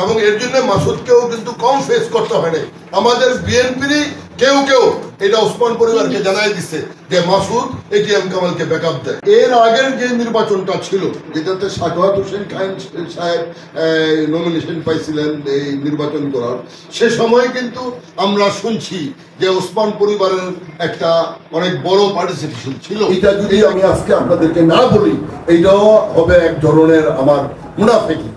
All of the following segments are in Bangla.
এবং এর জন্য মাসুদকেও কিন্তু কম ফেস করতে হয় না। আমাদের বিএনপিরই কেউ কেউ এটা ওসমান পরিবারকে জানাই দিচ্ছে যে মাসুদ এটিএম কামালকে ব্যাকআপ দেয়। এর আগের যে নির্বাচনটা ছিল যেটাতে সাখাওয়াত হোসেন খান সাহেব নমিনেশন পাইছিলেন এই নির্বাচন করার, সে সময় কিন্তু আমরা শুনছি যে ওসমান পরিবারের একটা অনেক বড় পার্টিসিপেশন ছিল। এটা যদি আমি আজকে আপনাদেরকে না বলি এইটাও হবে এক ধরনের আমার মুনাফিকি।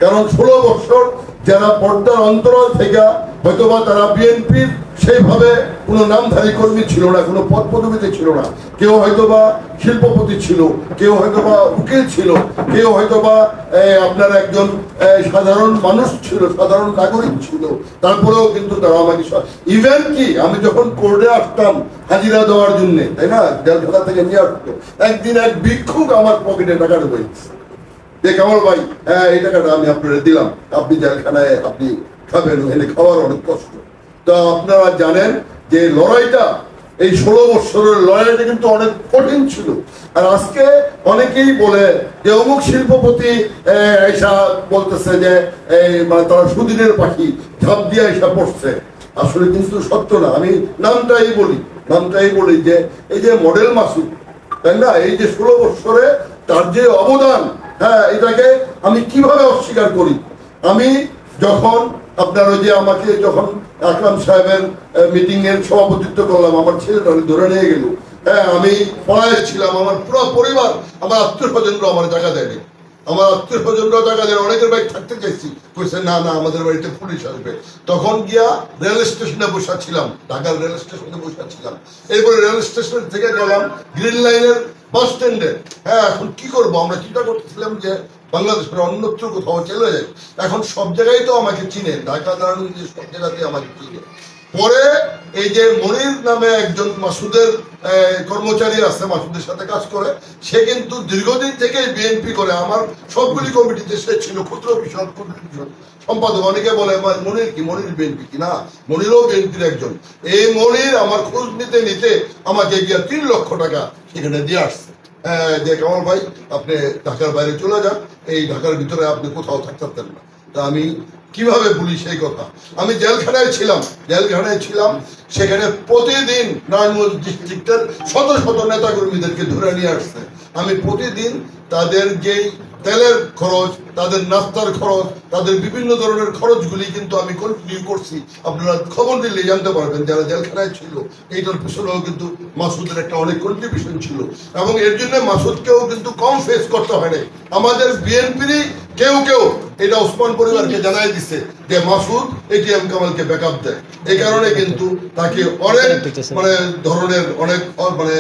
কারণ 16 বছর যারা পর্দার অন্তরাল থেকে হয়তোবা তারা বিএনপির সেইভাবে কোনো নামধারী কর্মী ছিল না, কোনো পদ পদবিতে ছিল না, কেউ হয়তোবা শিল্পপতি ছিল, কেউ হয়তোবা উকিল ছিল, কেউ হয়তোবা আপনার একজন সাধারণ মানুষ ছিল, সাধারণ নাগরিক ছিল, তারপরেও কিন্তু তারা আমাকে ইভেন কি আমি যখন কোর্টে আসতাম হাজিরা দেওয়ার জন্য, তাই না, জেলখানা থেকে নিয়ে আসতো, একদিন এক ভিক্ষুক আমার পকেটে টাকা ঢুকে দিচ্ছে যে কামাল ভাই এই টাকাটা আমি আপনারা দিলাম, আপনি জেলখানায় আপনি খাবেন, এনে খাওয়ার অনেক কষ্ট। তো আপনারা জানেন যে লড়াইটা এই 16 বছরের লড়াইটা কিন্তু অনেক কঠিন ছিল। আর আজকে অনেকেই বলে যে অমুক শিল্পপতি এসা বলতেছে যে মানে তারা সুদিনের পাখি ঝাঁপ দিয়ে এসা পড়ছে, আসলে কিন্তু সত্য না। আমি নামটাই বলি যে এই যে মডেল মাসুদ, তাই না, এই যে 16 বছরে তার যে অবদান, এটাকে আমি কিভাবে অস্বীকার করি। আমি যখন আপনার ওই যে আমাকে যখন আকরাম সাহেবের মিটিং এর সভাপতিত্ব করলাম, আমার ছেলেটা ধরে নিয়ে গেল, আমি পড়ায় ছিলাম, আমার পুরো পরিবার, আমার আত্মীয় স্বজনরা আমার জায়গা দেয়নি, আমার আত্মীয় স্বজনরা জায়গা দেয়, অনেকের বাড়ি থাকতে চাইছি, কইছে না না আমাদের বাড়িতে পুলিশ আসবে। তখন গিয়া রেল স্টেশনে বসা ছিলাম, ঢাকার রেল স্টেশনে বসা ছিলাম। এরপরে রেল স্টেশন থেকে গেলাম গ্রিন লাইনের বাস স্ট্যান্ডে। এখন কি করবো, আমরা চিন্তা করতেছিলাম যে বাংলাদেশের অন্যত্র কোথাও চলে যায়। এখন সব জায়গায় তো আমাকে চিনে, ঢাকা দাঁড়ানো যে সব জায়গাতে আমাকে চিনে। পরে এই যে মনির নামে একজন মাসুদের কর্মচারী আছে, মাসুদের সাথে কাজ করে, সে কিন্তু দীর্ঘদিন থেকে বিএনপি করে, আমার সবগুলি কমিটিতে সে ছিল, ক্ষুদ্র বিষয় সম্পাদক। অনেকে বলে মনির কি, মনির বিএনপি কি, না, মনিরও বিএনপির একজন। এই মনির আমার খোঁজ নিতে নিতে আমাকে গিয়ে 3 লক্ষ টাকা সেখানে দিয়ে আসছে, যে কামাল ভাই আপনি ঢাকার বাইরে চলে যান, এই ঢাকার ভিতরে আপনি কোথাও থাকতেন না। তা আমি কিভাবে বলি সেই কথা, আমি জেলখানায় ছিলাম, সেখানে প্রতিদিন নারায়ণগঞ্জ ডিস্ট্রিক্টের শত শত নেতাকর্মীদেরকে ধরে নিয়ে আসছে। আমি প্রতিদিন তাদের যেই তেলের খরচ, তাদের নাস্তার খরচ, তাদের বিভিন্ন ধরনের খরচগুলি কিন্তু আমি কন্টিনিউ করছি। আপনারা খবর দিলে জানতে পারবেন যারা জেলখানায় ছিল, এইটার পিছনেও কিন্তু মাসুদের একটা অনেক কন্ট্রিবিউশন ছিল। এবং এর জন্য মাসুদকেও কিন্তু কম ফেস করতে হয় না। আমাদের বিএনপিরই কেউ কেউ এটা ওসমান পরিবারকে জানাই দিচ্ছে যে মাসুদ এটিএম কামালকে ব্যাকআপ দেয়। এই কারণে কিন্তু তাকে অনেক মানে ধরনের অনেক মানে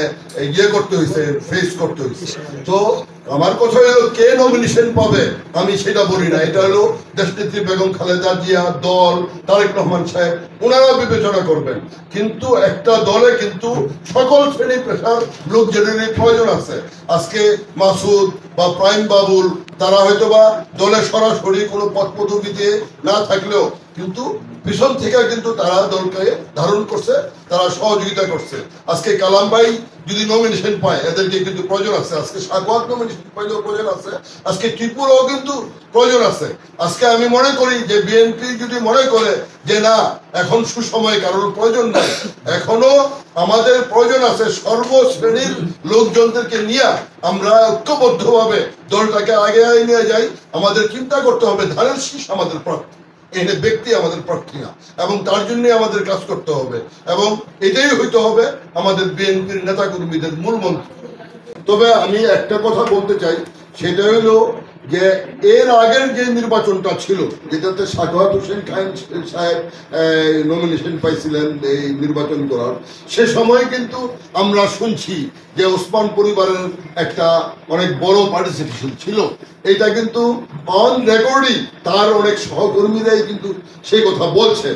ইয়ে করতে হয়েছে, ফেস করতে হয়েছে। তো আমার কথা হলো কে নমিনেশন পাবে আমি সেটা বলি না, এটা হলো দেশনেত্রী বেগম খালেদা জিয়া, দল, তারেক রহমান সাহেব, ওনারা বিবেচনা করবেন। কিন্তু একটা দলে কিন্তু সকল শ্রেণী পেশার লোকজনেরই প্রয়োজন আছে। আজকে মাসুদ বা প্রাইম বাবুল তারা হয়তোবা দলে সরাসরি কোনো পদ পদবিতে না থাকলেও কিন্তু পিছন থেকে কিন্তু তারা দলকে ধারণ করছে, তারা সহযোগিতা করছে। আজকে কালাম ভাই যদি নমিনেশন পায় এদেরকে কিন্তু প্রয়োজন আছে, আজকে সাখাওয়াত নমিনেশন পাইলেও প্রয়োজন আছে, আজকে ত্রিপুরাও কিন্তু প্রয়োজন আছে। আজকে আমি মনে করি যে বিএনপি যদি মনে করে যে না এখন সুসময় কারোর প্রয়োজন নাই, এখনো আমাদের প্রয়োজন আছে সর্বশ্রেণীর লোকজনদেরকে নিয়ে আমরা ঐক্যবদ্ধভাবে দলটাকে আগে নিয়ে যাই। আমাদের চিন্তা করতে হবে ধানের শীষ আমাদের প্রাপ্তি, এই ব্যক্তি আমাদের প্রার্থী না, এবং তার জন্য আমাদের কাজ করতে হবে, এবং এটাই হইতে হবে আমাদের বিএনপির নেতাকর্মীদের মূল মন্ত্র। তবে আমি একটা কথা বলতে চাই, সেটা হলো যে এর আগের যে নির্বাচনটা ছিল যেটাতে সাখাওয়াত হোসেন খান সাহেব নমিনেশন পাইছিলেন এই নির্বাচন করার, সে সময় কিন্তু আমরা শুনছি যে ওসমান পরিবারের একটা অনেক বড় পার্টিসিপেশন ছিল। এটা কিন্তু অন রেকর্ডই তার অনেক সহকর্মীরাই কিন্তু সেই কথা বলছে।